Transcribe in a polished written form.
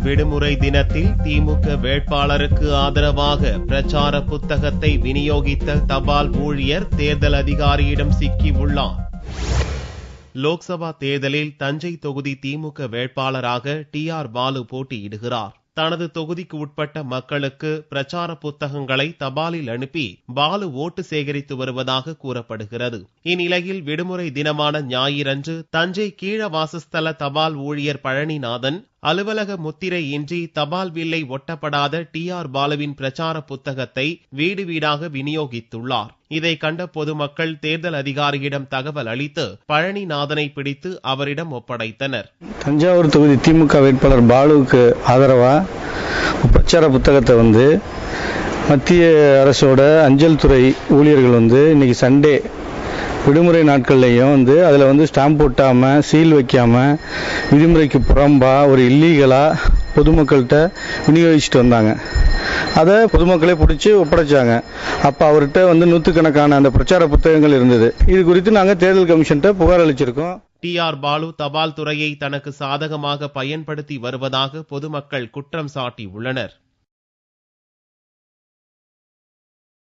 விடுமுறை தினத்தில் திமுக வேட்பாளருக்கு ஆதரவாக பிரச்சார புத்தகத்தை விநியோகித்த தபால் ஊழியர் தேர்தல் அதிகாரியிடம் சிக்கி உள்ளார். லோக்சபா தேர்தலில் தஞ்சை தொகுதி திமுக வேட்பாளராக TR பாலு போட்டியிடுகிறார். தனது தொகுதிக்கு உட்பட்ட மக்களுக்கு பிரச்சார புத்தகங்களை தபாலில் அனுப்பி பாலு ஓட்டு சேகரித்து வருவதாக கூறப்படுகிறது. இந்நிலையில் விடுமுறை தினமான ஞாயிறன்று தஞ்சை கீழவாசஸ்தல தபால் ஊழியர் பழனிநாதன் அலுவலக முத்திரை இன்றி தபால் வில்லை ஒட்டப்படாத TR பாலுவின் பிரச்சார புத்தகத்தை வீடு வீடாக விநியோகித்துள்ளார். இதை கண்ட பொதுமக்கள் தேர்தல் அதிகாரியிடம் தகவல் அளித்து பழனிநாதனை பிடித்து அவரிடம் ஒப்படைத்தனர். தஞ்சாவூர் தொகுதி திமுக வேட்பாளர் பாலுவுக்கு ஆதரவா பிரச்சார புத்தகத்தை மத்திய அரசோட அஞ்சல் துறை ஊழியர்கள் இன்னைக்கு சண்டே விடுமுறை நாட்கள்லையும் அதில் ஸ்டாம்ப் போட்டாமல் சீல் வைக்காமல் விதிமுறைக்கு புறம்பா ஒரு இல்லீகலாக பொதுமக்கள்கிட்ட விநியோகிச்சுட்டு வந்தாங்க. அதை பொதுமக்களே பிடிச்சி ஒப்படைச்சாங்க. அப்போ அவர்கிட்ட நூற்றுக்கணக்கான அந்த பிரச்சார புத்தகங்கள் இருந்தது. இது குறித்து நாங்கள் தேர்தல் கமிஷன்கிட்ட புகார் அளிச்சிருக்கோம். TR பாலு தபால் துறையை தனக்கு சாதகமாக பயன்படுத்தி வருவதாக பொதுமக்கள் குற்றம் சாட்டி உள்ளனர்.